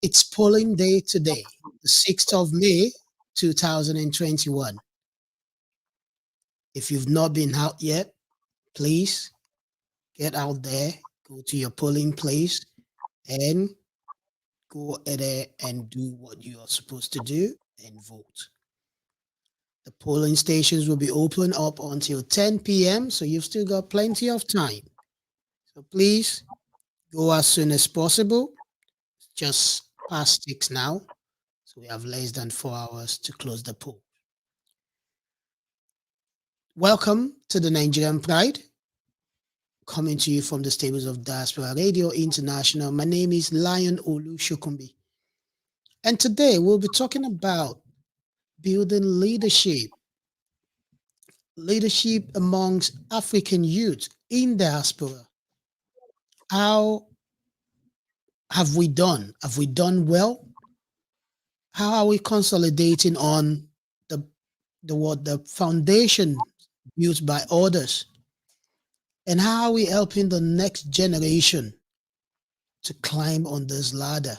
It's polling day today, the 6th of May, 2021. If you've not been out yet, please get out there, go to your polling place, and go there and do what you are supposed to do and vote. The polling stations will be open up until 10 p.m., so you've still got plenty of time. So please go as soon as possible. Just past 6 now, so we have less than 4 hours to close the poll. Welcome to the Nigerian Pride, coming to you from the stables of Diaspora Radio International. My name is Lion Olu Shokumbi, and today we'll be talking about building leadership amongst African youth in diaspora. How have we done? Have we done well? How are we consolidating on the foundation built by others? And how are we helping the next generation to climb on this ladder?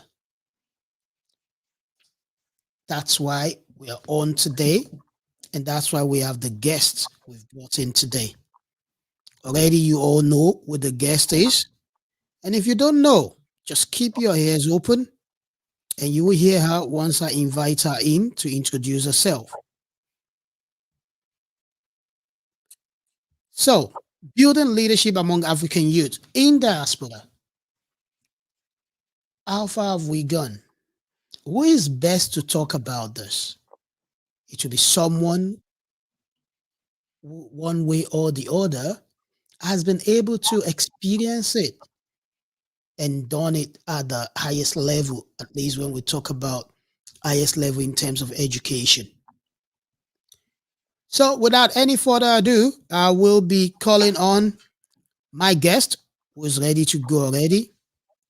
That's why we are on today, and that's why we have the guests we've brought in today. Already, you all know who the guest is. And if you don't know, just keep your ears open and you will hear her once I invite her in to introduce herself. So, building leadership among African youth in diaspora. How far have we gone? Who is best to talk about this? It will be someone who, one way or the other, has been able to experience it and done it at the highest level, at least when we talk about highest level in terms of education. So without any further ado, I will be calling on my guest who is ready to go already.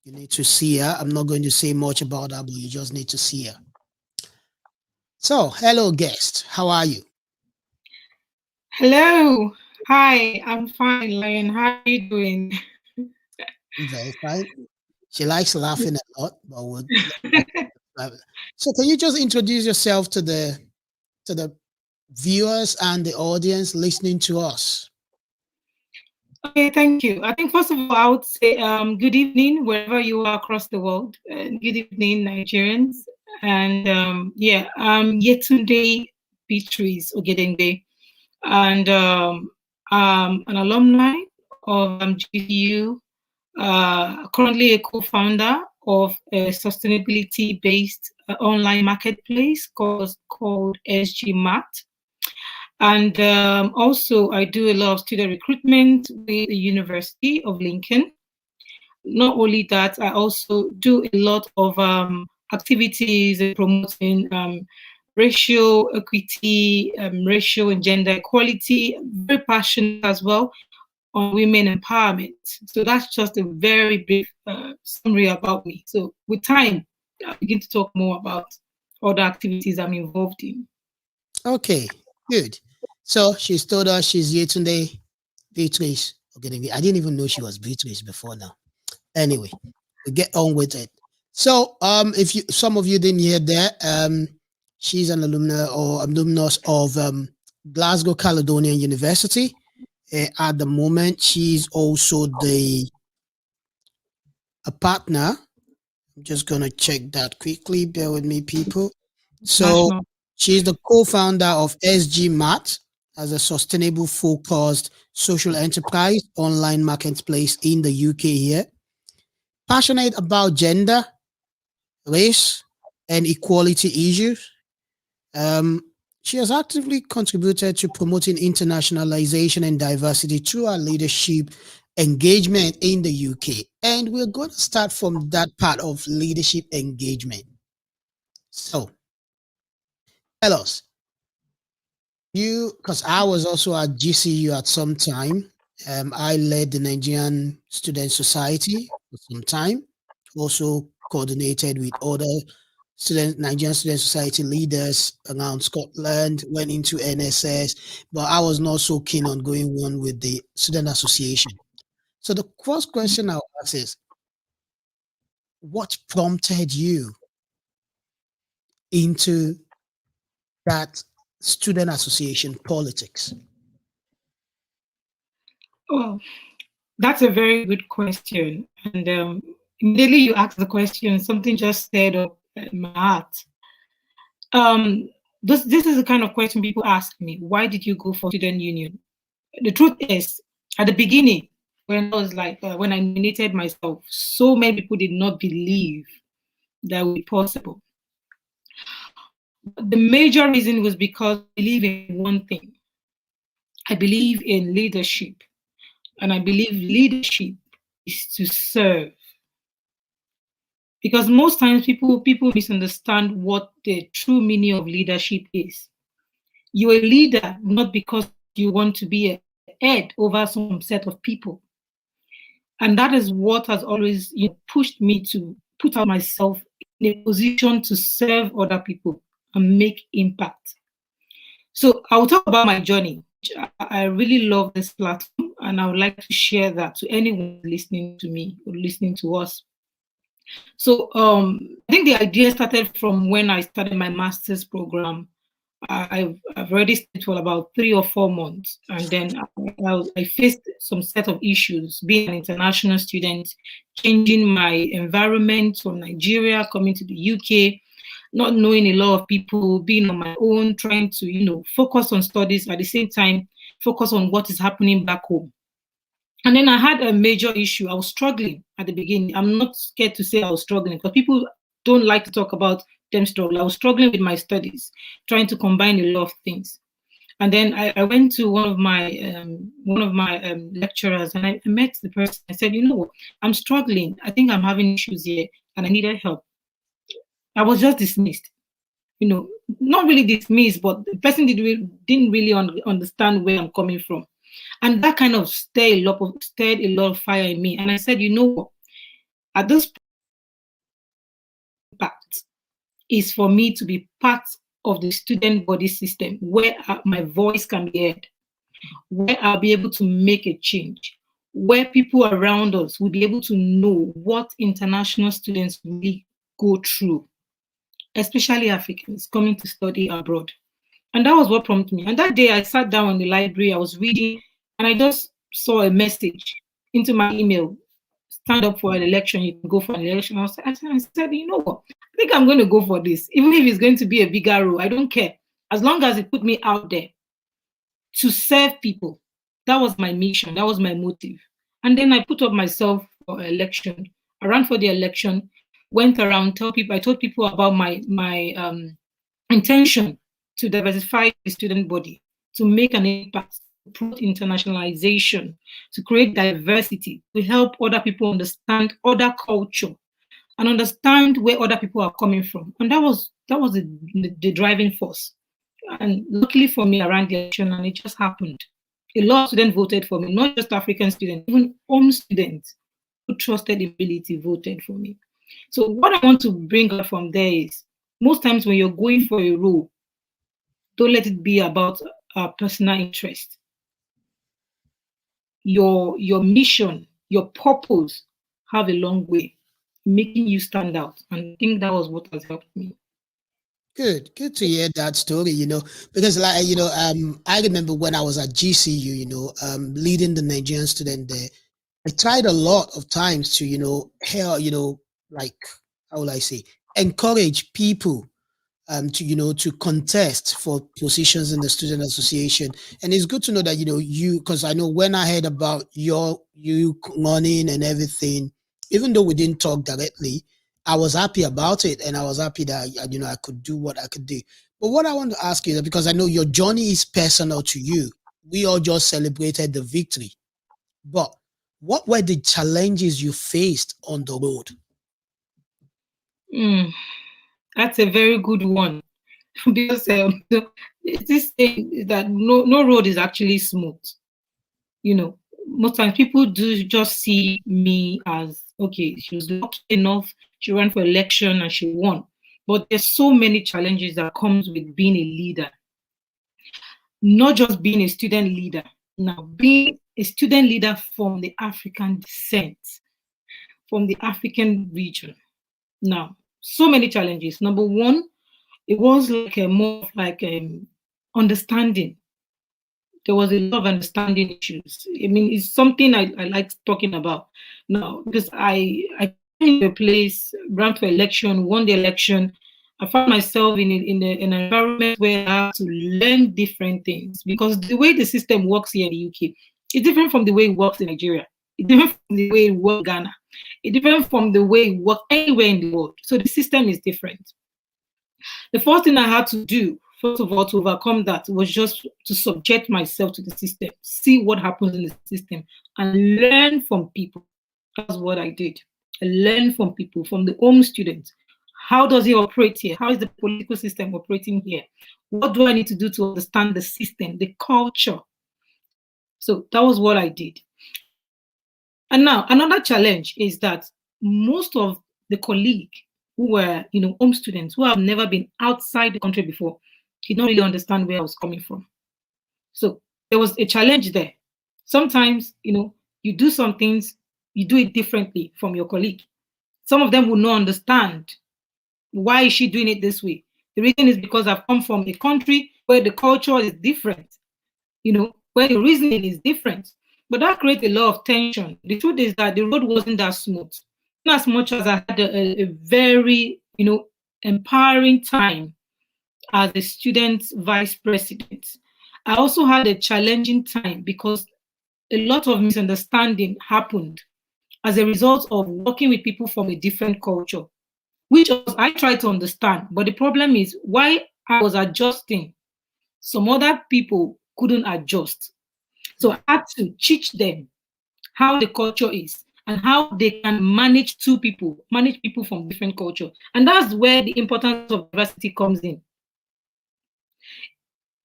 You need to see her. I'm not going to say much about her, but you just need to see her. So, hello, guest. How are you? Hello. Hi, I'm fine, Lion. How are you doing? I'm very fine. She likes laughing a lot, but we'll so can you just introduce yourself to the viewers and the audience listening to us? Okay, thank you. I think first of all, I would say good evening wherever you are across the world. Good evening, Nigerians. And Yetunde Beatrice Ogedengbe, and an alumni of GTU, currently a co-founder of a sustainability-based online marketplace called SG Mart. And also, I do a lot of student recruitment with the University of Lincoln. Not only that, I also do a lot of activities in promoting racial equity, racial and gender equality. I'm very passionate as well on women empowerment. So that's just a very brief summary about me. So with time, I'll begin to talk more about other activities I'm involved in. Okay, good. So she's told us she's Yetunde Beatrice. Okay, I didn't even know she was Beatrice before now. Anyway, we get on with it. So, if you some of you didn't hear that, she's an alumna or alumnus of Glasgow Caledonian University. At the moment, she's also a partner. I'm just gonna check that quickly. Bear with me, people. So National. she's the co-founder of SG Mart as a sustainable focused social enterprise online marketplace in the UK here. Passionate about gender, race, and equality issues. Um, she has actively contributed to promoting internationalization and diversity through her leadership engagement in the UK. And we're going to start from that part of leadership engagement. So tell us, because I was also at GCU at some time. I led the Nigerian Student Society for some time, also coordinated with other Nigerian Student Society leaders around Scotland, went into NSS, but I was not so keen on going on with the Student Association. So the first question I'll ask is, what prompted you into that student association politics? Oh, that's a very good question. And immediately you asked the question, something just stirred up my heart. This is the kind of question people ask me. Why did you go for student union? The truth is, at the beginning, when I was like, when I nominated myself, so many people did not believe that would be possible. The major reason was because I believe in one thing. I believe in leadership, and I believe leadership is to serve. Because most times people misunderstand what the true meaning of leadership is. You're a leader not because you want to be a head over some set of people. And that is what has always pushed me to put out myself in a position to serve other people and make impact. So I'll talk about my journey. I really love this platform, and I would like to share that to anyone listening to me or listening to us. So I think the idea started from when I started my master's program. I've already stayed for about 3 or 4 months, and then I faced some set of issues. Being an international student, changing my environment from Nigeria, coming to the UK, not knowing a lot of people, being on my own, trying to focus on studies at the same time, focus on what is happening back home. And then I had a major issue. I was struggling at the beginning. I'm not scared to say I was struggling because people don't like to talk about them struggle. I was struggling with my studies, trying to combine a lot of things. And then I went to one of my lecturers, and I met the person. I said, I'm struggling. I think I'm having issues here, and I needed help. I was just dismissed. Not really dismissed, but the person didn't really understand where I'm coming from. And that kind of stirred a lot of fire in me. And I said, what? At this impact is for me to be part of the student body system where my voice can be heard, where I'll be able to make a change, where people around us will be able to know what international students really go through, especially Africans coming to study abroad. And that was what prompted me. And that day I sat down in the library, I was reading, and I just saw a message into my email. Stand up for an election, you can go for an election. I said, you know what? I think I'm going to go for this. Even if it's going to be a bigger role, I don't care. As long as it put me out there to serve people. That was my mission. That was my motive. And then I put up myself for election. I ran for the election, went around, I told people about my intention to diversify the student body, to make an impact, to promote internationalization, to create diversity, to help other people understand other culture and understand where other people are coming from. And that was the driving force. And luckily for me, I ran the election and it just happened. A lot of students voted for me, not just African students, even home students who trusted ability voted for me. So what I want to bring up from there is, most times when you're going for a role, don't let it be about personal interest. Your mission, your purpose have a long way, making you stand out. And I think that was what has helped me. Good to hear that story, because I remember when I was at GCU, leading the Nigerian student there, I tried a lot of times to, help, like, how will I say, encourage people to contest for positions in the student association. And it's good to know that because I know when I heard about you running and everything, even though we didn't talk directly, I was happy about it, and I was happy that I could do what I could do. But what I want to ask you, because I know your journey is personal to you, we all just celebrated the victory, but what were the challenges you faced on the road? That's a very good one. Because this thing that no road is actually smooth. Most times people do just see me as, okay, she was lucky enough, she ran for election and she won. But there's so many challenges that comes with being a leader. Not just being a student leader, now being a student leader from the African descent, from the African region. Now, so many challenges. Number one, it was like a more like understanding. There was a lot of understanding issues. I mean, it's something I like talking about now because I came in a place, ran for election, won the election. I found myself in an environment where I have to learn different things because the way the system works here in the UK is different from the way it works in Nigeria. It's different from the way it works in Ghana. It's different from the way it works anywhere in the world. So the system is different. The first thing I had to do, first of all, to overcome that was just to subject myself to the system, see what happens in the system, and learn from people. That's what I did. I learned from people, from the home students. How does it operate here? How is the political system operating here? What do I need to do to understand the system, the culture? So that was what I did. And now another challenge is that most of the colleagues who were, home students who have never been outside the country before did not really understand where I was coming from. So there was a challenge there. Sometimes, you do some things, you do it differently from your colleague. Some of them will not understand why is she doing it this way. The reason is because I've come from a country where the culture is different, where the reasoning is different. But that creates a lot of tension. The truth is that the road wasn't that smooth. Not as much as I had a very, empowering time as a student vice president. I also had a challenging time because a lot of misunderstanding happened as a result of working with people from a different culture, which I tried to understand. But the problem is why I was adjusting, some other people couldn't adjust. So I had to teach them how the culture is and how they can manage people from different culture. And that's where the importance of diversity comes in.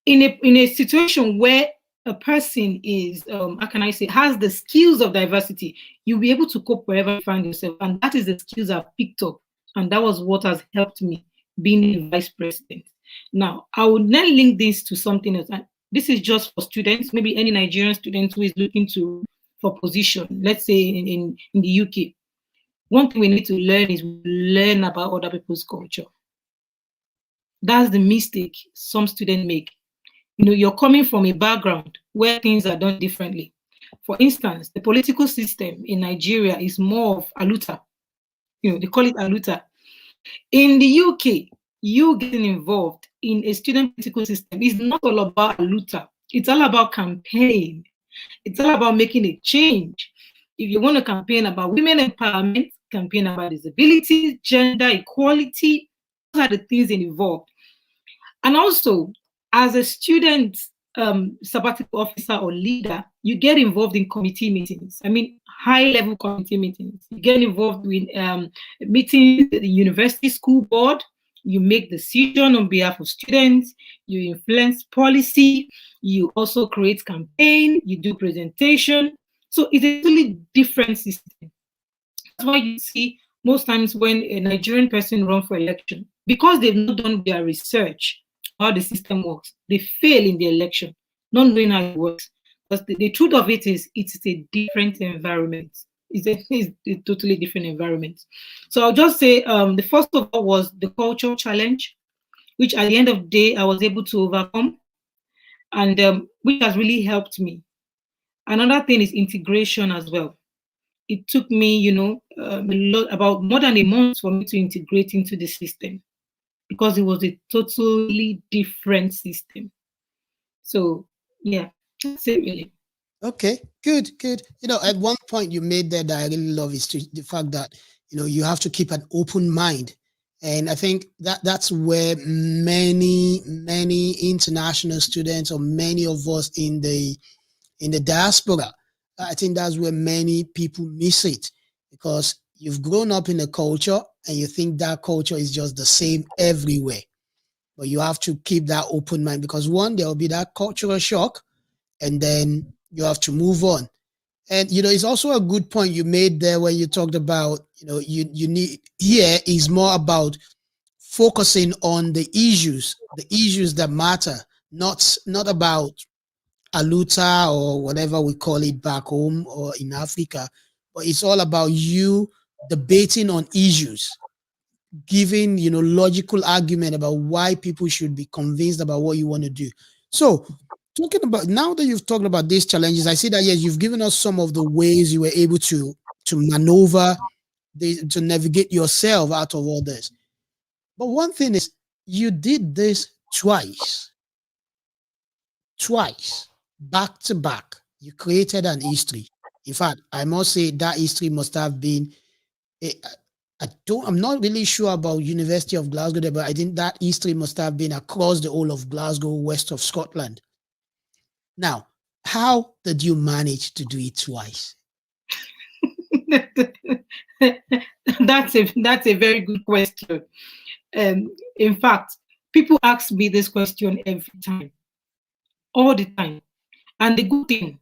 In a situation where a person is, how can I say, has the skills of diversity, you'll be able to cope wherever you find yourself. And that is the skills I've picked up. And that was what has helped me being a vice president. Now, I will then link this to something else. And this is just for students, maybe any Nigerian student who is looking for position, let's say in the UK. One thing we need to learn is learn about other people's culture. That's the mistake some students make. You're coming from a background where things are done differently. For instance, the political system in Nigeria is more of aluta. They call it aluta. In the UK, you getting involved in a student political system is not all about aluta. It's all about campaign. It's all about making a change. If you want to campaign about women empowerment, campaign about disability, gender equality, those are the things involved. And also, as a student sabbatical officer or leader, you get involved in committee meetings. I mean, high-level committee meetings. You get involved with meetings at the university school board. You make decisions on behalf of students. You influence policy. You also create campaign. You do presentation. So it's a totally different system. That's why you see most times when a Nigerian person runs for election, because they've not done their research how the system works, they fail in the election, not knowing how it works. But the truth of it is, it's a different environment. It's a totally different environment. So I'll just say the first of all was the cultural challenge, which at the end of the day, I was able to overcome, and which has really helped me. Another thing is integration as well. It took me, about more than a month for me to integrate into the system, because it was a totally different system. So yeah, that's it really. Okay, good. At one point you made that I really love is the fact that you have to keep an open mind, and I think that's where many international students or many of us in the diaspora, I think that's where many people miss it, because you've grown up in a culture and you think that culture is just the same everywhere. But you have to keep that open mind, because one, there will be that cultural shock, and then you have to move on. And it's also a good point you made there when you talked about you need, here is more about focusing on the issues that matter, not about aluta or whatever we call it back home or in Africa, but it's all about you debating on issues. giving, logical argument about why people should be convinced about what you want to do. So, talking about, now that you've talked about these challenges, I see that yes, you've given us some of the ways you were able to maneuver, to navigate yourself out of all this. But one thing is, you did this twice, back to back. You created an history. In fact, I must say that history must have been, I'm not really sure about University of Glasgow, but I think that history must have been across the whole of Glasgow, west of Scotland. Now, how did you manage to do it twice? That's a very good question. In fact, people ask me this question every time, all the time. And the good thing,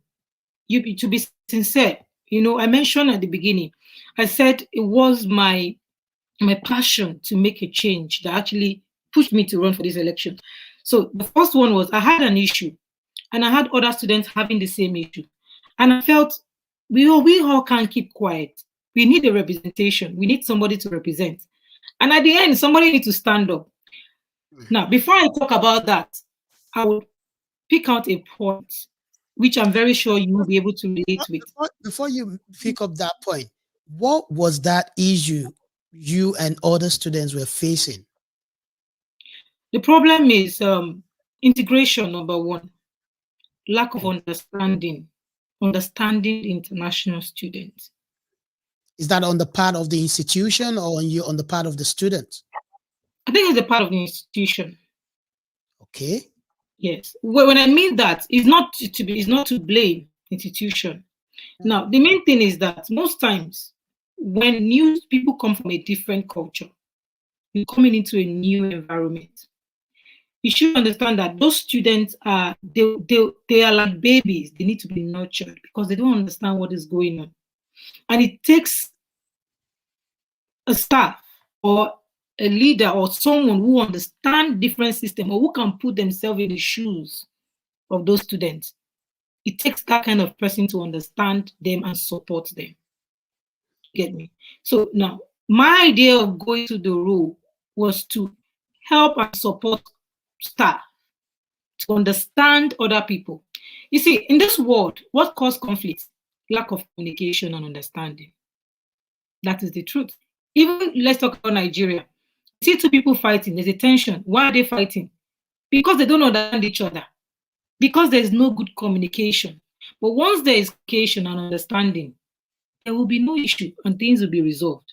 to be sincere, I mentioned at the beginning, I said it was my passion to make a change that actually pushed me to run for this election. So the first one was I had an issue, and I had other students having the same issue, and I felt we all can't keep quiet. We need a representation. We need somebody to represent, and at the end, somebody needs to stand up. Now, before I talk about that, I would pick out a point which I'm very sure you will be able to relate with. Before you pick up that point, what was that issue you and other students were facing? The problem is integration, number one, lack of understanding international students. Is that on the part of the institution or on the part of the students? I think it's a part of the institution. Okay. Yes. When I mean that, it's not to blame institution. Now, the main thing is that most times when new people come from a different culture, you're coming into a new environment. You should understand that those students are they are like babies. They need to be nurtured because they don't understand what is going on. And it takes a staff or a leader or someone who understands different system or who can put themselves in the shoes of those students. It takes that kind of person to understand them and support them. Get me? So now, my idea of going to the role was to help and support staff to understand other people. You see, in this world, what causes conflict? Lack of communication and understanding. That is the truth. Even let's talk about Nigeria. You see two people fighting, there's a tension. Why are they fighting? Because they don't understand each other. Because there's no good communication. But once there is communication and understanding, there will be no issue and things will be resolved.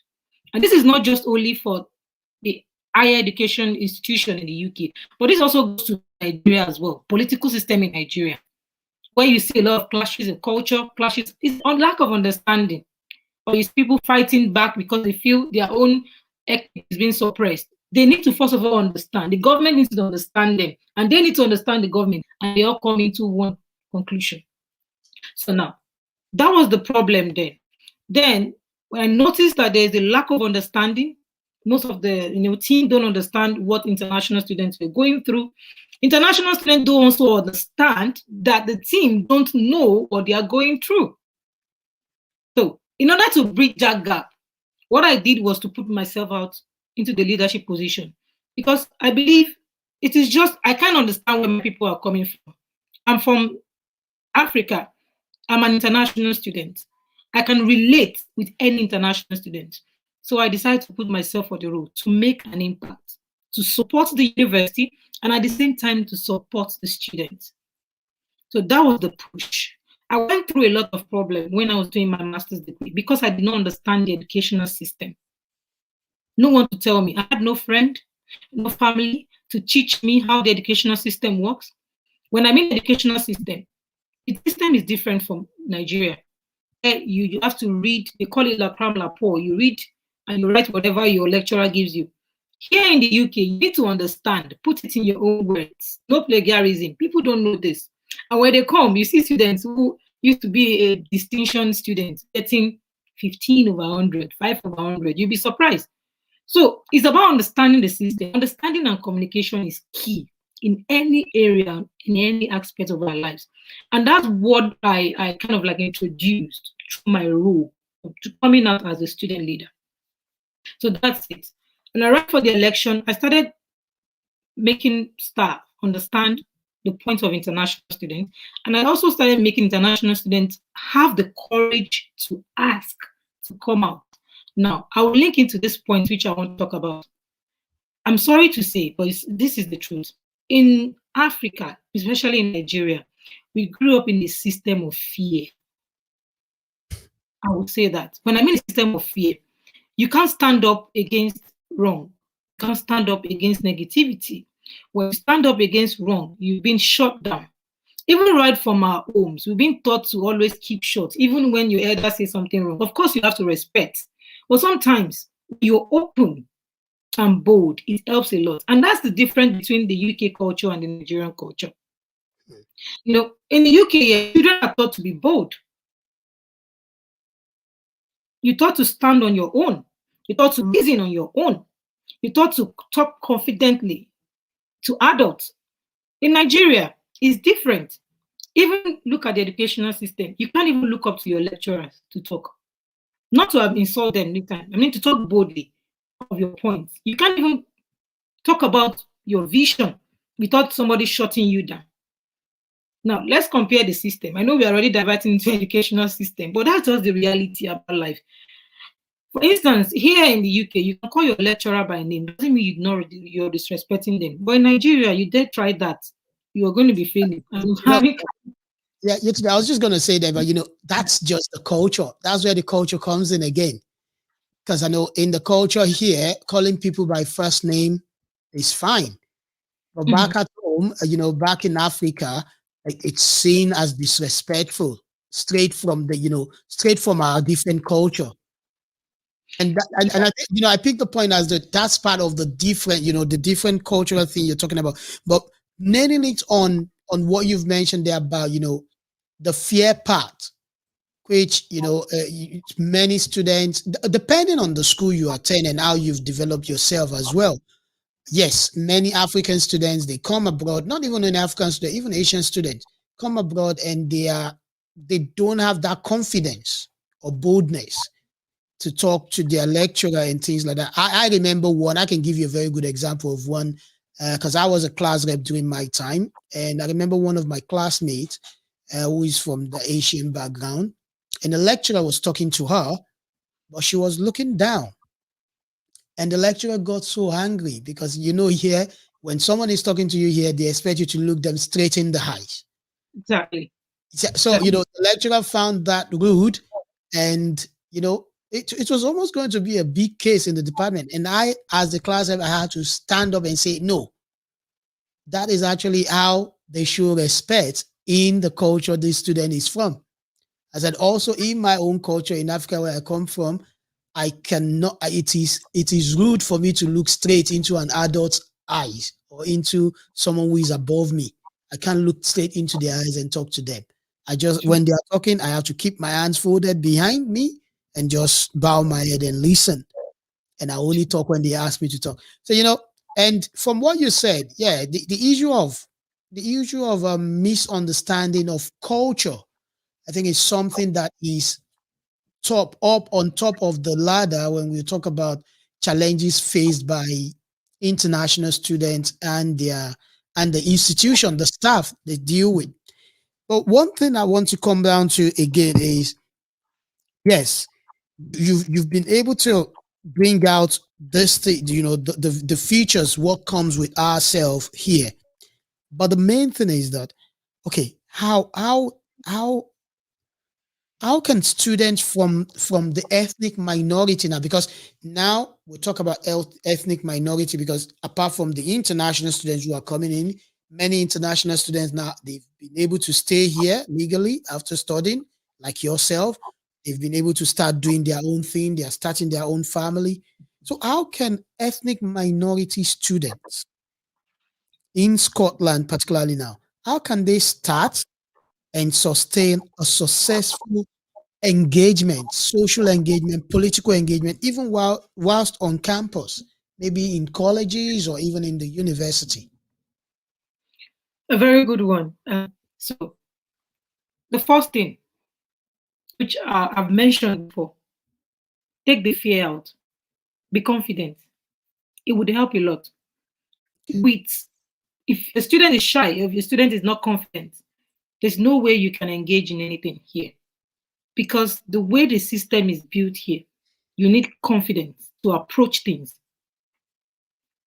And this is not just only for the higher education institution in the UK, but this also goes to Nigeria as well, political system in Nigeria, where you see a lot of clashes in culture, clashes, it's on lack of understanding. Or is people fighting back because they feel their own ethnic is being suppressed. They need to first of all understand. The government needs to understand them, and they need to understand the government, and they all come into one conclusion. So now, that was the problem then. Then, when I noticed that there's a lack of understanding, most of the team don't understand what international students were going through. International students don't also understand that the team don't know what they are going through. So, in order to bridge that gap, what I did was to put myself out into the leadership position because I believe it is just, I can't understand where my people are coming from. I'm from Africa. I'm an international student. I can relate with any international student. So I decided to put myself on the road to make an impact, to support the university, and at the same time to support the students. So that was the push. I went through a lot of problems when I was doing my master's degree because I did not understand the educational system. No one to tell me. I had no friend, no family to teach me how the educational system works. When I mean educational system, the system is different from Nigeria. You have to read, they call it la cram la pour. You read and you write whatever your lecturer gives you. Here in the UK, you need to understand, put it in your own words. No plagiarism. People don't know this. And when they come, you see students who used to be a distinction student getting 15 over 100, 5 over 100. You'll be surprised. So it's about understanding the system. Understanding and communication is key in any area, in any aspect of our lives. And that's what I kind of like introduced through my role to coming out as a student leader. So that's it. When I ran for the election, I started making staff understand the point of international students. And I also started making international students have the courage to ask to come out. Now, I will link into this point, which I want to talk about. I'm sorry to say, but this is the truth. In Africa, especially in Nigeria, we grew up in a system of fear. I would say that. When I mean a system of fear, you can't stand up against wrong. You can't stand up against negativity. When you stand up against wrong, you've been shut down. Even right from our homes, we've been taught to always keep short, even when your elder says something wrong. Of course, you have to respect. But sometimes you're open and bold. It helps a lot. And that's the difference between the UK culture and the Nigerian culture. You know, in the UK, children are taught to be bold. You're taught to stand on your own. You're taught to reason on your own. You're taught to talk confidently to adults. In Nigeria, it's different. Even look at the educational system. You can't even look up to your lecturers to talk. Not to have insulted them anytime. I mean to talk boldly of your points. You can't even talk about your vision without somebody shutting you down. Now, let's compare the system. I know we are already diverting into educational system, but that's just the reality about life. For instance, here in the UK, you can call your lecturer by name. Doesn't mean you're disrespecting them. But in Nigeria, you dare try that, you're going to be failing. Yeah, I was just going to say that, but that's just the culture. That's where the culture comes in again. Because I know in the culture here, calling people by first name is fine. But back at home, back in Africa, it's seen as disrespectful, straight from our different culture. And I think, I picked the point as that's part of the different, the different cultural thing you're talking about. But nailing it on what you've mentioned there about, the fear part, which, many students, depending on the school you attend and how you've developed yourself as well. Yes, many African students, they come abroad, not even an African student, even Asian students come abroad and they don't have that confidence or boldness to talk to their lecturer and things like that. I remember one, I can give you a very good example of one, because I was a class rep during my time. And I remember one of my classmates who is from the Asian background, and the lecturer was talking to her, but she was looking down. And the lecturer got so angry because, here, when someone is talking to you here, they expect you to look them straight in the eyes. Exactly. So, the lecturer found that rude, and, it was almost going to be a big case in the department. And I, as the class rep, I had to stand up and say, no, that is actually how they show respect in the culture this student is from. I said, also in my own culture in Africa, where I come from, I cannot, it is rude for me to look straight into an adult's eyes or into someone who is above me. I can't look straight into their eyes and talk to them. When they are talking, I have to keep my hands folded behind me and just bow my head and listen. And I only talk when they ask me to talk. So, and from what you said, yeah, the issue of misunderstanding of culture, I think is something that is on top of the ladder when we talk about challenges faced by international students and the institution, the staff they deal with. But one thing I want to come down to again is, yes, you've been able to bring out this thing, the features, what comes with ourselves here. But the main thing is that, okay, how can students from the ethnic minority now, because now we talk about ethnic minority, because apart from the international students who are coming in, many international students now, they've been able to stay here legally after studying, like yourself. They've been able to start doing their own thing. They are starting their own family. So how can ethnic minority students in Scotland, particularly now, how can they start and sustain a successful engagement, social engagement, political engagement, even whilst on campus, maybe in colleges or even in the university? A very good one. So the first thing, which I've mentioned before, take the fear out. Be confident. it would help a lot. If a student is shy, if your student is not confident, there's no way you can engage in anything here. Because the way the system is built here, you need confidence to approach things.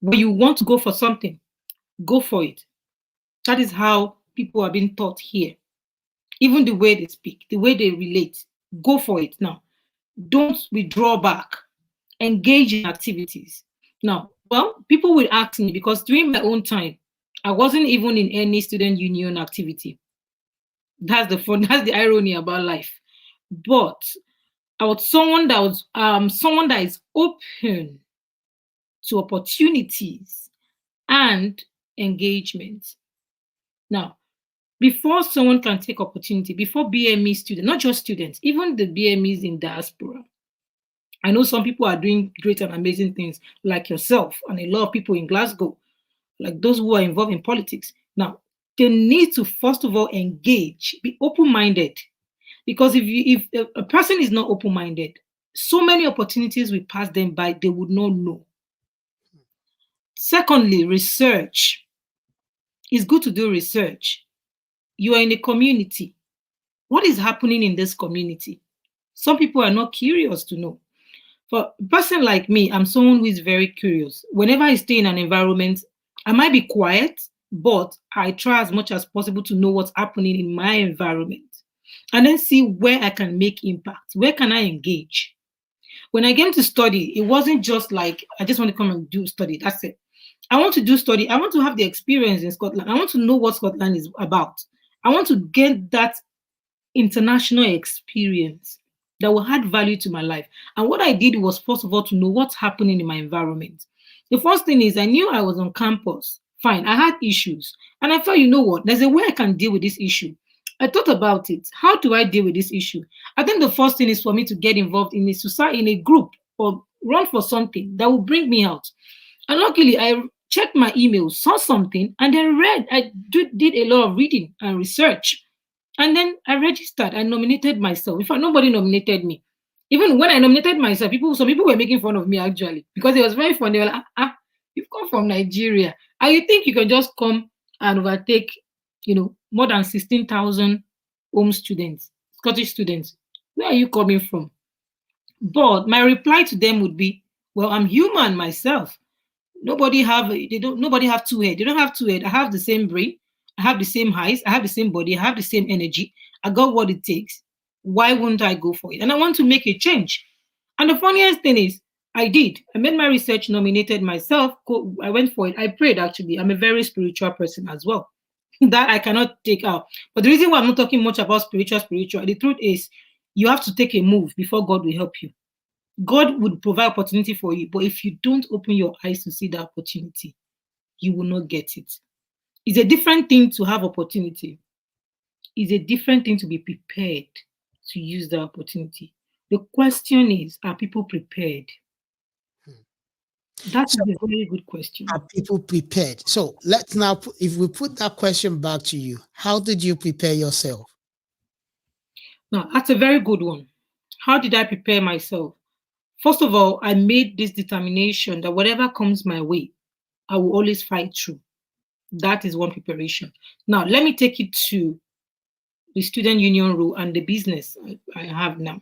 When you want to go for something, go for it. That is how people are being taught here. Even the way they speak, the way they relate, go for it now. Don't withdraw back. Engage in activities. Now, well, people will ask me, because during my own time, I wasn't even in any student union activity. That's the fun, that's the irony about life. But I was someone that is open to opportunities and engagement. Now, before someone can take opportunity, before BME students, not just students, even the BMEs in diaspora, I know some people are doing great and amazing things like yourself and a lot of people in Glasgow, like those who are involved in politics. Now, they need to first of all engage, be open-minded. Because if a person is not open-minded, so many opportunities will pass them by, they would not know. Secondly, research. It's good to do research. You are in a community. What is happening in this community? Some people are not curious to know. For a person like me, I'm someone who is very curious. Whenever I stay in an environment, I might be quiet, but I try as much as possible to know what's happening in my environment and then see where I can make impact. Where can I engage? When I came to study, it wasn't just like, I just want to come and do study. That's it. I want to do study. I want to have the experience in Scotland. I want to know what Scotland is about. I want to get that international experience that will add value to my life. And what I did was, first of all, to know what's happening in my environment. The first thing is, I knew I was on campus. Fine, I had issues. And I thought, you know what, there's a way I can deal with this issue. I thought about it. How do I deal with this issue? I think the first thing is for me to get involved in a society, in a group, or run for something that will bring me out. And luckily, I checked my email, saw something, and then read. I did a lot of reading and research. And then I registered. I nominated myself. In fact, nobody nominated me. Even when I nominated myself, some people were making fun of me, actually, because it was very fun. They were like, you've come from Nigeria. And you think you can just come and overtake, more than 16,000 home students, Scottish students. Where are you coming from? But my reply to them would be, well, I'm human myself. Nobody have two heads. They don't have two heads. I have the same brain. I have the same eyes. I have the same body. I have the same energy. I got what it takes. Why wouldn't I go for it? And I want to make a change. And the funniest thing is, I did. I made my research, nominated myself. I went for it. I prayed, actually. I'm a very spiritual person as well. That I cannot take out. But the reason why I'm not talking much about spiritual, the truth is, you have to take a move before God will help you. God would provide opportunity for you. But if you don't open your eyes to see the opportunity, you will not get it. It's a different thing to have opportunity. It's a different thing to be prepared to use the opportunity. The question is, are people prepared? That's a very good question. Are people prepared? So let's now, if we put that question back to you, how did you prepare yourself? Now, that's a very good one. How did I prepare myself? First of all, I made this determination that whatever comes my way, I will always fight through. That is one preparation. Now, let me take it to the student union role and the business I have now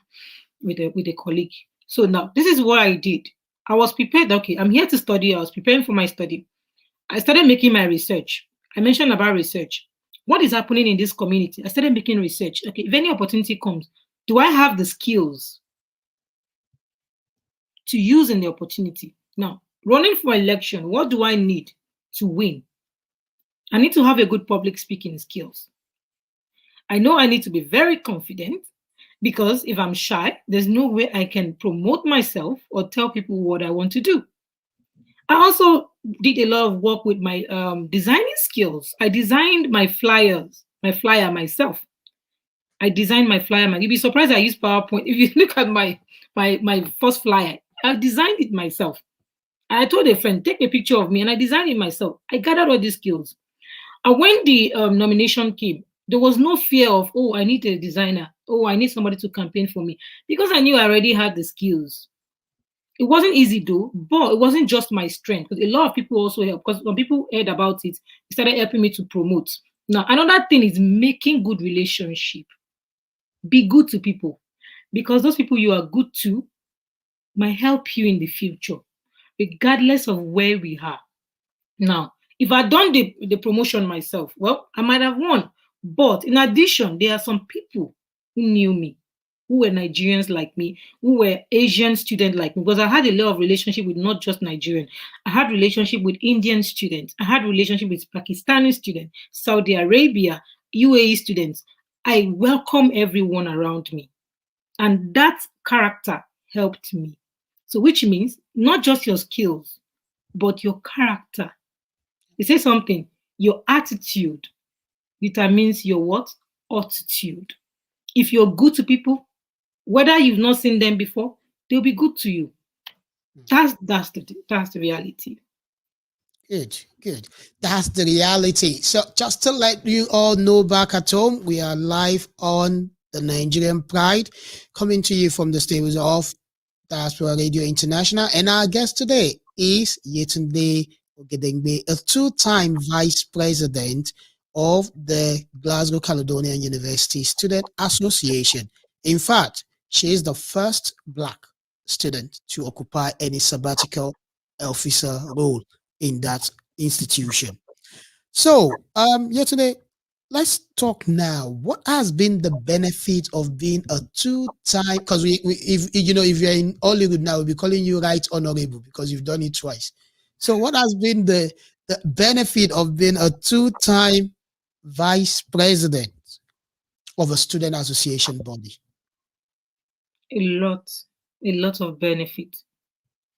with a colleague. So now, this is what I did. I was prepared. Okay, I'm here to study. I was preparing for my study. I started making my research. I mentioned about research. What is happening in this community? I started making research. Okay, if any opportunity comes, do I have the skills to use in the opportunity? Now, running for election, what do I need to win? I need to have a good public speaking skills. I know I need to be very confident, because if I'm shy, there's no way I can promote myself or tell people what I want to do. I also did a lot of work with my designing skills. I designed my flyer myself. I designed my flyer. You'd be surprised I use PowerPoint. If you look at my first flyer, I designed it myself. I told a friend, take a picture of me, and I designed it myself. I gathered all these skills. And when the nomination came, there was no fear of, oh, I need a designer. Oh, I need somebody to campaign for me. Because I knew I already had the skills. It wasn't easy though, but it wasn't just my strength because a lot of people also helped. Because when people heard about it, they started helping me to promote. Now, another thing is making good relationship. Be good to people because those people you are good to might help you in the future, regardless of where we are. Now, if I'd done the promotion myself, well, I might have won. But in addition, there are some people who knew me, who were Nigerians like me, who were Asian students like me, because I had a lot of relationship with not just Nigerian. I had relationship with Indian students. I had relationship with Pakistani students, Saudi Arabia, UAE students. I welcome everyone around me. And that character helped me. So, which means not just your skills, but your character. They say something, your attitude determines your what? Attitude. If you're good to people, whether you've not seen them before, they'll be good to you. That's the reality. Good. That's the reality. So just to let you all know back at home, we are live on the Nigerian Pride, coming to you from the stables of Diaspora Radio International. And our guest today is Yetunde Ogedengbe, a two-time vice president of the Glasgow Caledonian University Student Association. In fact, she is the first Black student to occupy any sabbatical officer role in that institution. So, Yetunde, let's talk now. What has been the benefit of being a two-time? Because if you're in Hollywood now, we'll be calling you Right Honorable because you've done it twice. So, what has been the benefit of being a two-time vice president of a student association body? A lot of benefit.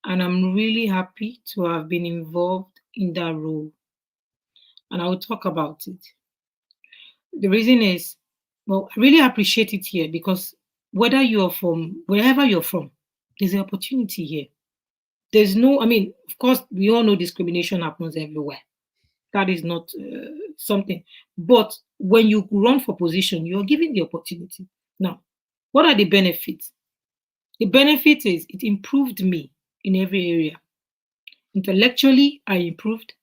And I'm really happy to have been involved in that role. And I will talk about it. The reason is, well, I really appreciate it here because whether you're from wherever you're from, there's an opportunity here. There's no, I mean, of course, we all know discrimination happens everywhere. That is not something. But when you run for position, you're given the opportunity. Now, what are the benefits? The benefit is it improved me in every area. Intellectually, I improved.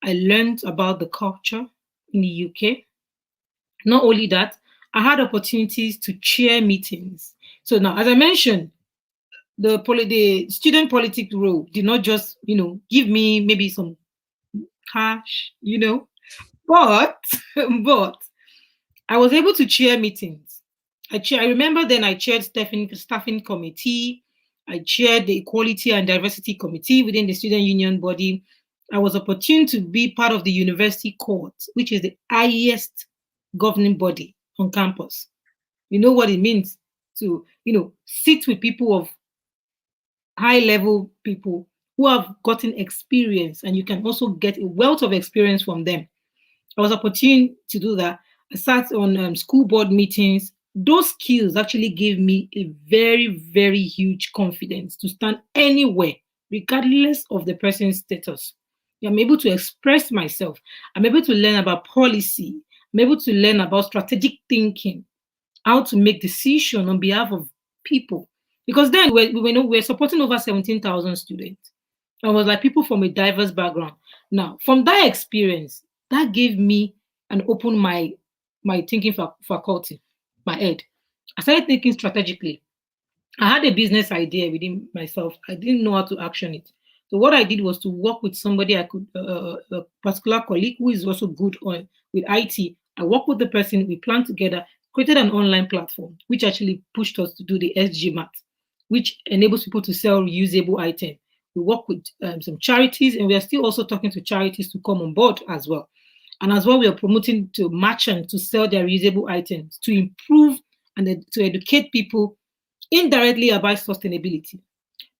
I learned about the culture in the UK. Not only that, I had opportunities to chair meetings. So now, as I mentioned, the student politics role did not just, give me maybe some cash, but but I was able to chair meetings. I remember then I chaired staffing committee. I chaired the Equality and Diversity Committee within the student union body. I was opportune to be part of the university court, which is the highest governing body on campus. You know what it means to, sit with people of high level people who have gotten experience, and you can also get a wealth of experience from them. I was opportune to do that. I sat on school board meetings. Those skills actually gave me a very, very huge confidence to stand anywhere, regardless of the person's status. I'm able to express myself. I'm able to learn about policy. I'm able to learn about strategic thinking, how to make decisions on behalf of people. Because then we're supporting over 17,000 students. I was like people from a diverse background. Now, from that experience, that gave me and opened my thinking faculty, my head. I started thinking strategically. I had a business idea within myself. I didn't know how to action it. So what I did was to work with somebody a particular colleague who is also good with IT. I worked with the person, we planned together, created an online platform, which actually pushed us to do the SG Mat, which enables people to sell reusable items. We work with some charities, and we are still also talking to charities to come on board as well. And as well, we are promoting to merchants to sell their reusable items to improve and to educate people indirectly about sustainability.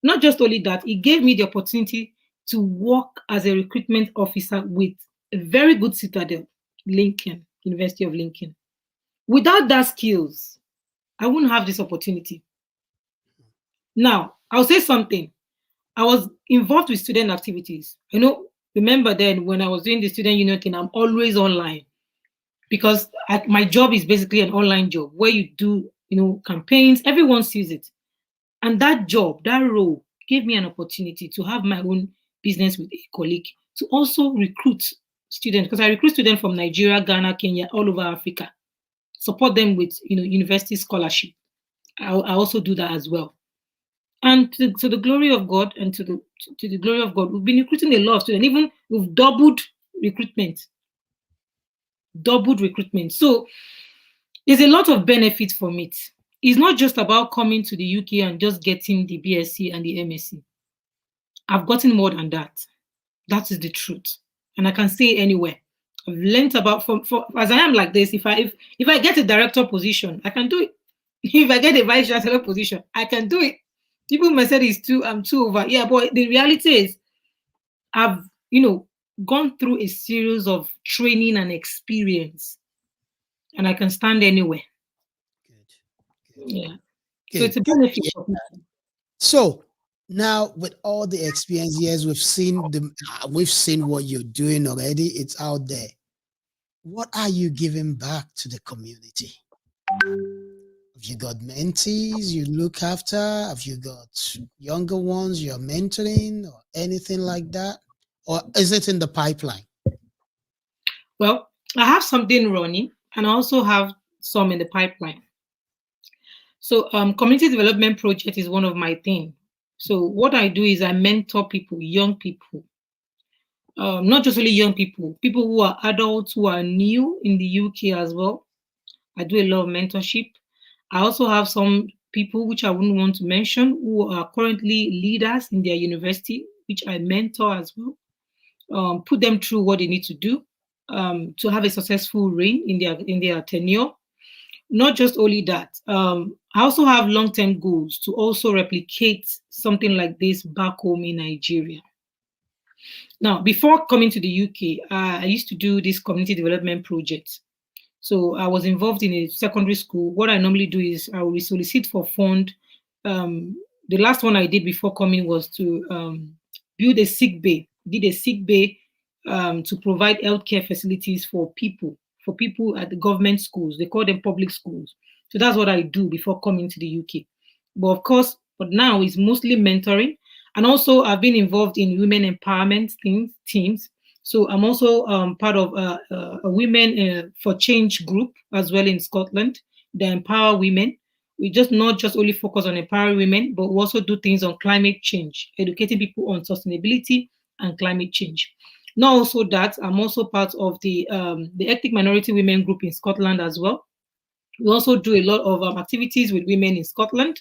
Not just only that, it gave me the opportunity to work as a recruitment officer with a very good citadel, Lincoln, University of Lincoln. Without that skills, I wouldn't have this opportunity. Now, I'll say something. I was involved with student activities. Remember then when I was doing the student union thing, I'm always online because my job is basically an online job where you do, campaigns, everyone sees it. And that job, that role gave me an opportunity to have my own business with a colleague to also recruit students, because I recruit students from Nigeria, Ghana, Kenya, all over Africa, support them with university scholarship. I also do that as well. And to the glory of God, and to the glory of God, we've been recruiting a lot of students. Even we've recruitment, doubled recruitment. So there's a lot of benefit from it. It's not just about coming to the UK and just getting the BSc and the MSc. I've gotten more than that. That is the truth, and I can say anywhere. I've learned about as I am like this. If I get a director position, I can do it. If I get a vice chancellor position, I can do it. People may say I'm too over. Yeah, but the reality is, I've gone through a series of training and experience, and I can stand anywhere. Good. Yeah. Good. So it's a benefit. So now, with all the experience years, we've seen what you're doing already. It's out there. What are you giving back to the community? Have you got mentees you look after? Have you got younger ones you're mentoring or anything like that? Or is it in the pipeline? Well, I have something running, and I also have some in the pipeline. So community development project is one of my things. So what I do is I mentor people, young people, not just only young people who are adults, who are new in the UK as well. I do a lot of mentorship. I also have some people which I wouldn't want to mention who are currently leaders in their university, which I mentor as well. Put them through what they need to do to have a successful reign in their tenure. Not just only that, I also have long-term goals to also replicate something like this back home in Nigeria. Now, before coming to the UK, I used to do this community development project. So I was involved in a secondary school. What I normally do is I will solicit for fund. The last one I did before coming was to build a sick bay. Did a sick bay to provide healthcare facilities for people at the government schools. They call them public schools. So that's what I do before coming to the UK. But of course, but now it's mostly mentoring. And also I've been involved in women empowerment teams. So I'm also part of a Women for Change group as well in Scotland. They empower women. We not just only focus on empowering women, but we also do things on climate change, educating people on sustainability and climate change. Not also that, I'm also part of the ethnic minority women group in Scotland as well. We also do a lot of activities with women in Scotland.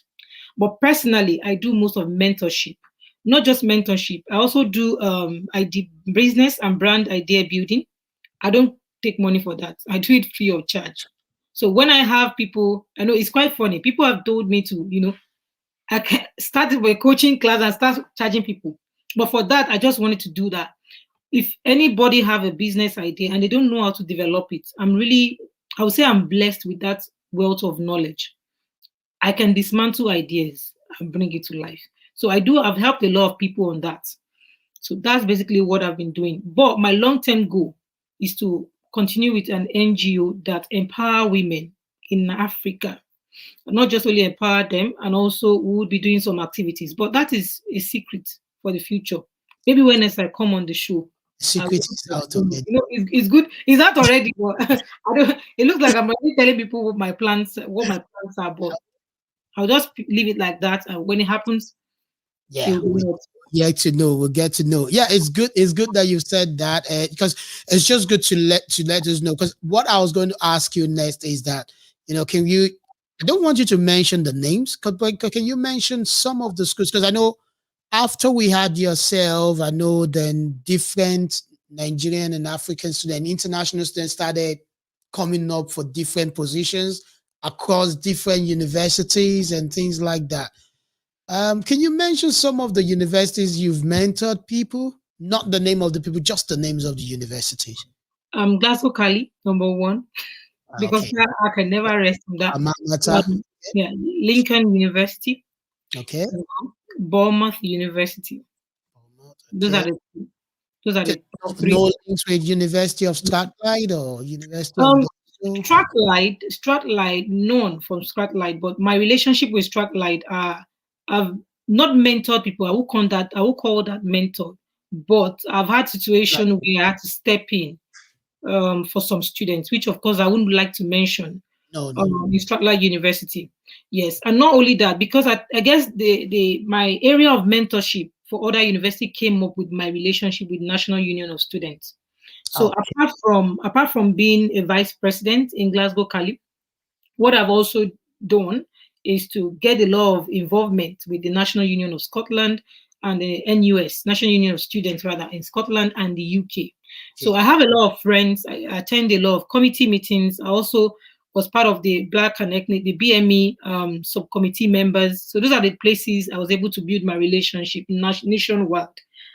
But personally, I do most of mentorship. Not just mentorship. I also do business and brand idea building. I don't take money for that. I do it free of charge. So when I have people, I know it's quite funny. People have told me to, I started with a coaching class and start charging people. But for that, I just wanted to do that. If anybody have a business idea and they don't know how to develop it, I would say I'm blessed with that wealth of knowledge. I can dismantle ideas and bring it to life. So I've helped a lot of people on that. So that's basically what I've been doing. But my long-term goal is to continue with an NGO that empower women in Africa. Not just only empower them, and also we would be doing some activities. But that is a secret for the future. Maybe when I come on the show. Secret is out already. It's good. It's out already. But it looks like I'm already telling people what my plans are, but I'll just leave it like that. And when it happens, we'll get to know. Yeah, it's good. It's good that you said that because it's just good to let us know. Because what I was going to ask you next is that can you? I don't want you to mention the names, but can you mention some of the schools? Because I know after we had yourself, I know then different Nigerian and African students, international students started coming up for different positions across different universities and things like that. Can you mention some of the universities you've mentored people? Not the name of the people, just the names of the universities. Glasgow Cali, number one, because I can never rest on that. Lincoln University. Okay. Bournemouth University. Those are the three. No links with University of Strathclyde or University of Strathclyde, known from Strathclyde, but my relationship with Strathclyde I've not mentor people. I will call that mentor. But I've had situation where I had to step in for some students, which of course I wouldn't like to mention. No, no. In Strathclyde University. Yes, and not only that, because I guess my area of mentorship for other university came up with my relationship with National Union of Students. So Okay. apart from being a vice president in Glasgow Cali, what I've also done is to get a lot of involvement with the National Union of Scotland and the NUS, National Union of Students, rather, in Scotland and the UK. So I have a lot of friends. I attend a lot of committee meetings. I also was part of the Black and Ethnic, the BME subcommittee members. So those are the places I was able to build my relationship nationwide.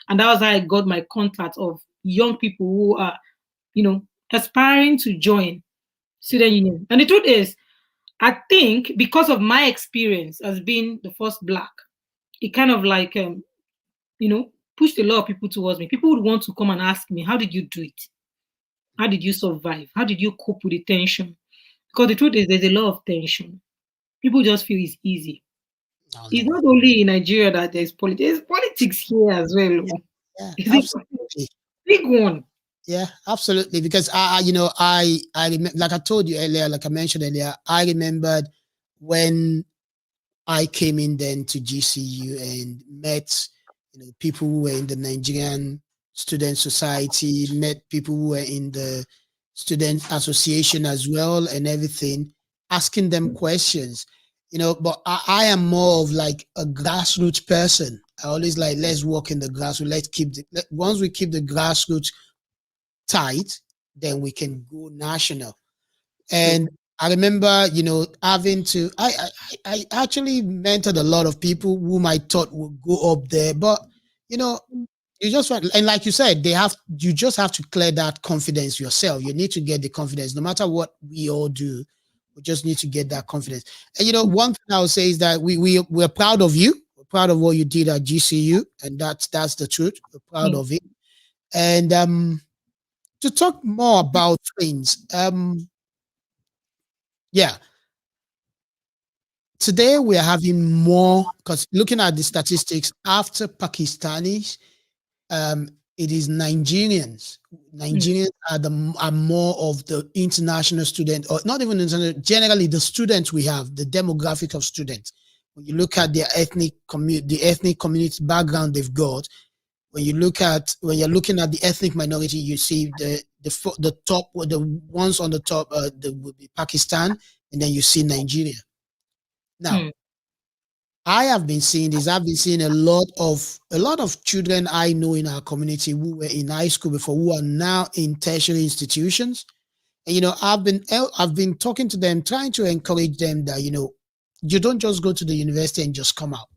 And that was how I got my contact of young people who are, aspiring to join student union. And the truth is, I think because of my experience as being the first Black, it kind of like, pushed a lot of people towards me. People would want to come and ask me, how did you do it? How did you survive? How did you cope with the tension? Because the truth is, there's a lot of tension. People just feel it's easy. No, It's no. not only in Nigeria that there's politics. There's politics here as well. Yeah, It's a absolutely. big one. Yeah, absolutely. Because I remember, like I told you earlier, like I mentioned earlier, I remembered when I came in then to GCU and met, people who were in the Nigerian Student Society, met people who were in the Student Association as well, and everything, asking them questions. But I am more of like a grassroots person. I always like, let's work in the grassroots. Once we keep the grassroots tight, then we can go national. True. And I remember, having to, I actually mentored a lot of people whom I thought would go up there, but you know, you just want, and like you said, you just have to clear that confidence yourself. You need to get the confidence, no matter what we all do. We just need to get that confidence. And one thing I would say is that we're proud of you. We're proud of what you did at GCU, and that's the truth. We're proud Mm, of it. And to talk more about things, yeah, today we are having more, because looking at the statistics, after Pakistanis, um, it is Nigerians. mm, Nigerians are more of the international student, or not even international, generally the students we have, the demographic of students. When you look at their the ethnic community background they've got, when you're looking at the ethnic minority, you see the top, the ones on the top, would be Pakistan, and then you see Nigeria. Now, mm, I have been seeing this. I've been seeing a lot of children I know in our community who were in high school before, who are now in tertiary institutions. And I've been talking to them, trying to encourage them that you don't just go to the university and just come out.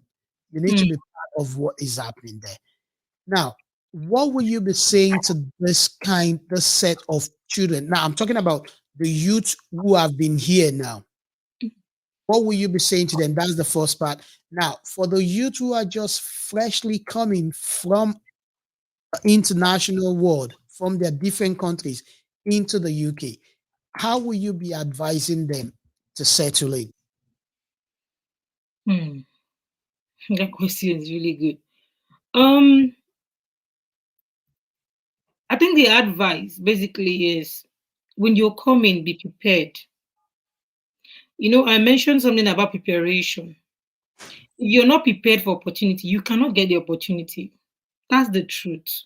You need to mm. be part of what is happening there. Now, what will you be saying to this set of children? Now, I'm talking about the youth who have been here now. What will you be saying to them? That's the first part. Now, for the youth who are just freshly coming from the international world, from their different countries into the UK, how will you be advising them to settle in? Hmm. That question is really good. Um, I think the advice basically is when you're coming, be prepared. I mentioned something about preparation. If you're not prepared for opportunity, you cannot get the opportunity. That's the truth.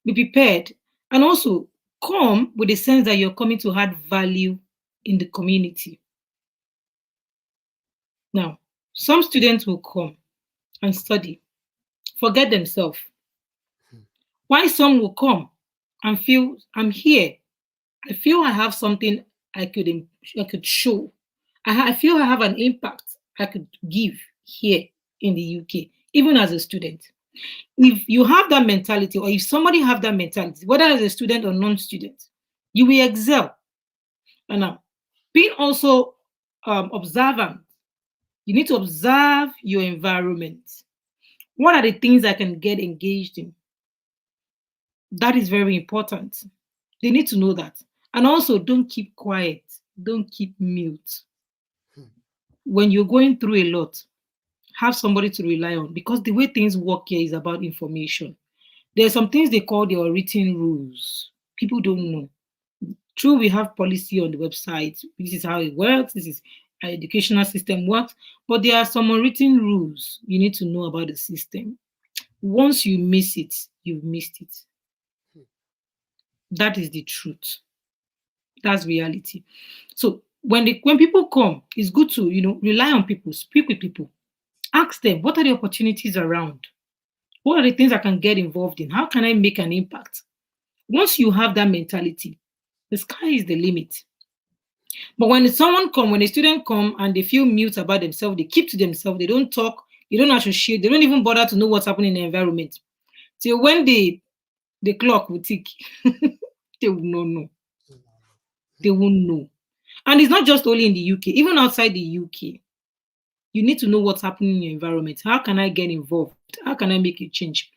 Be prepared. And also come with the sense that you're coming to add value in the community. Now, some students will come and study, forget themselves. Why some will come and feel I'm here. I feel I have something I could show. I feel I have an impact I could give here in the UK, even as a student. If you have that mentality, or if somebody have that mentality, whether as a student or non-student, you will excel. And now, being also observant, you need to observe your environment. What are the things I can get engaged in? That is very important. They need to know that. And also, don't keep quiet. Don't keep mute. When you're going through a lot, have somebody to rely on, because the way things work here is about information. There are some things they call their written rules. People don't know. True, we have policy on the website. This is how it works. This is how educational system works. But there are some unwritten rules you need to know about the system. Once you miss it, you've missed it. That is the truth. That's reality. So when people come, it's good to rely on people, speak with people, ask them what are the opportunities around, what are the things I can get involved in, how can I make an impact. Once you have that mentality, the sky is the limit. But when a student come and they feel mute about themselves, they keep to themselves, they don't talk, they don't associate, they don't even bother to know what's happening in the environment. Till when the clock will tick, they will not know. They won't know. And it's not just only in the UK, even outside the UK. You need to know what's happening in your environment. How can I get involved? How can I make a change?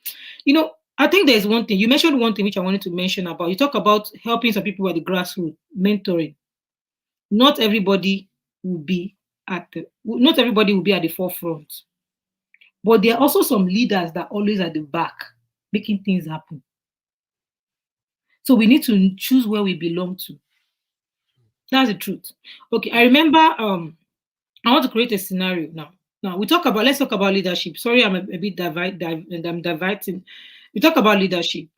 I think there's one thing. You mentioned one thing which I wanted to mention about. You talk about helping some people at the grassroots, mentoring. Not everybody will be at the forefront. But there are also some leaders that are always at the back, making things happen. So we need to choose where we belong to. That's the truth. Okay, I remember I want to create a scenario now. Now let's talk about leadership. Sorry, I'm a bit I'm diverting. We talk about leadership.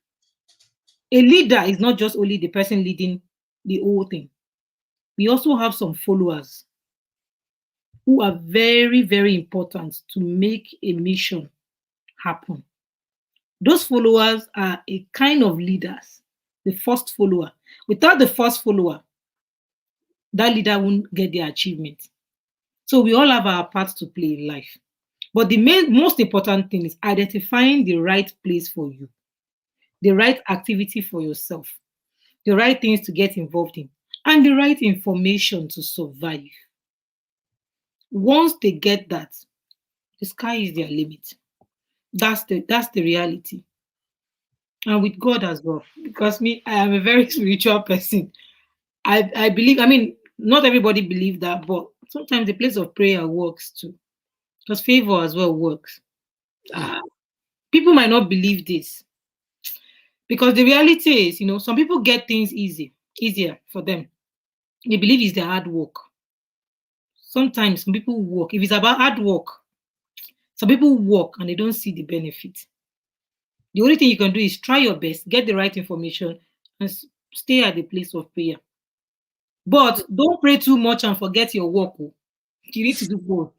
A leader is not just only the person leading the whole thing. We also have some followers who are very, very important to make a mission happen. Those followers are a kind of leaders. The first follower. Without the first follower, that leader won't get their achievement. So we all have our part to play in life. But the most important thing is identifying the right place for you, the right activity for yourself, the right things to get involved in, and the right information to survive. Once they get that, the sky is their limit. That's the reality. And with God as well. Because me, I am a very spiritual person. I believe, not everybody believes that, but sometimes the place of prayer works too. Because favor as well works. People might not believe this. Because the reality is, some people get things easier for them. They believe it's their hard work. Sometimes some people work. If it's about hard work, some people work and they don't see the benefit. The only thing you can do is try your best, get the right information, and stay at the place of prayer. But don't pray too much and forget your work. You need to do both.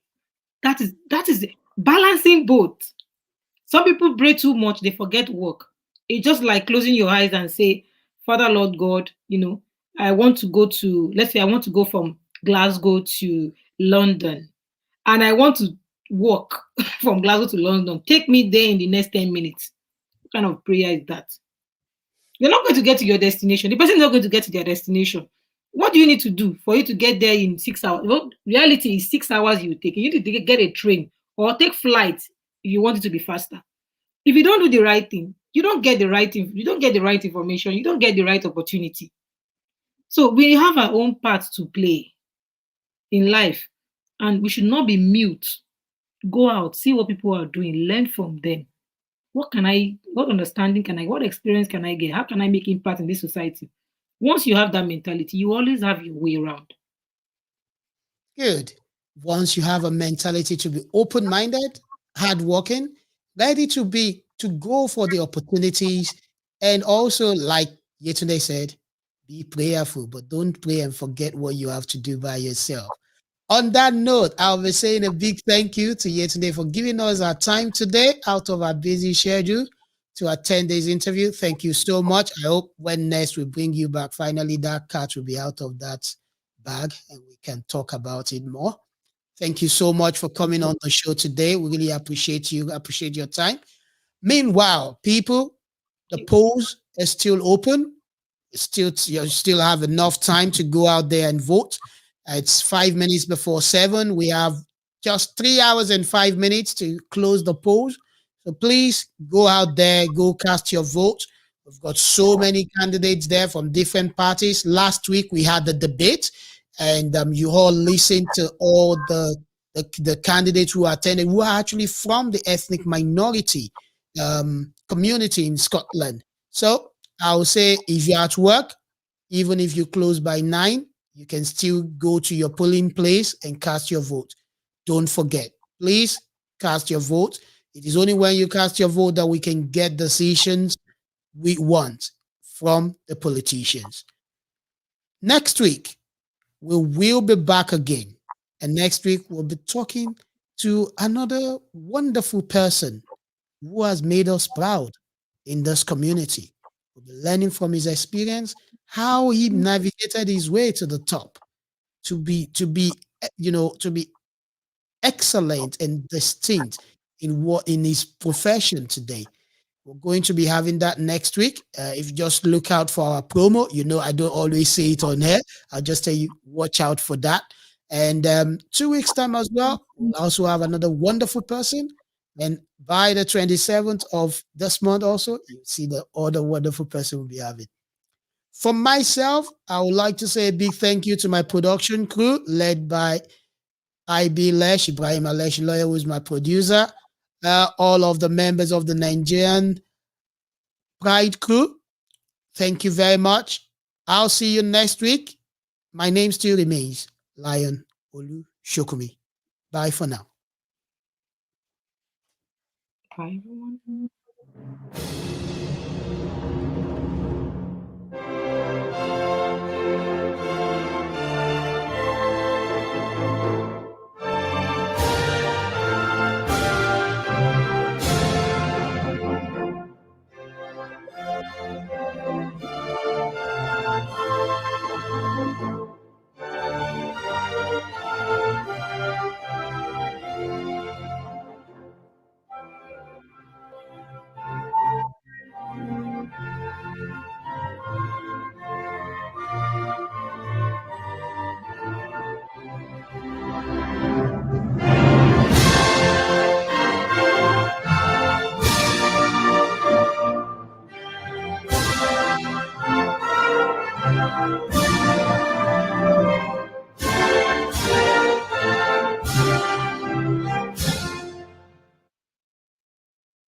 That is balancing both. Some people pray too much, they forget work. It's just like closing your eyes and say, Father, Lord God, I want to go to, let's say I want to go from Glasgow to London, and I want to walk from Glasgow to London. Take me there in the next 10 minutes. What kind of prayer is that? You're not going to get to your destination. The person is not going to get to their destination. What do you need to do for you to get there in 6 hours? Well, reality is 6 hours you take. You need to get a train or take flight if you want it to be faster. If you don't do the right thing, you don't get the right information, you don't get the right opportunity. So we have our own part to play in life, and we should not be mute. Go out, see what people are doing, learn from them. What understanding can I, what experience can I get? How can I make impact in this society? Once you have that mentality, you always have your way around. Good. Once you have a mentality to be open-minded, hardworking, ready to go for the opportunities, and also, like Yetunde said, be prayerful, but don't pray and forget what you have to do by yourself. On that note, I'll be saying a big thank you to Yetunde for giving us our time today out of our busy schedule to attend this interview. Thank you so much. I hope when next we bring you back, finally that cat will be out of that bag and we can talk about it more. Thank you so much for coming on the show today. We really appreciate you. Appreciate your time. Meanwhile, people, the polls are still open. You still have enough time to go out there and vote. It's 5 minutes before 7. We have just 3 hours and 5 minutes to close the polls. So please go out there, go cast your vote. We've got so many candidates there from different parties. Last week we had the debate, and you all listened to all the the candidates who attended who are actually from the ethnic minority community in Scotland. So I would say if you're at work, even if you close by 9, you can still go to your polling place and cast your vote. Don't forget, please cast your vote. It is only when you cast your vote that we can get decisions we want from the politicians. Next week, we will be back again. And next week, we'll be talking to another wonderful person who has made us proud in this community. We'll be learning from his experience, how he navigated his way to the top, to be to be excellent and distinct in his profession today. We're going to be having that next week. If you just look out for our promo, I don't always say it on air. I'll just tell you, watch out for that. And 2 weeks time as well, we'll also have another wonderful person. And by the 27th of this month also, you'll see the other wonderful person we'll be having. For myself, I would like to say a big thank you to my production crew led by IB Lesh, Ibrahim Alesh Lawyer, who is my producer, all of the members of the Nigerian Pride crew. Thank you very much. I'll see you next week. My name still remains Lion Olu Shokumi. Bye for now. Bye, everyone.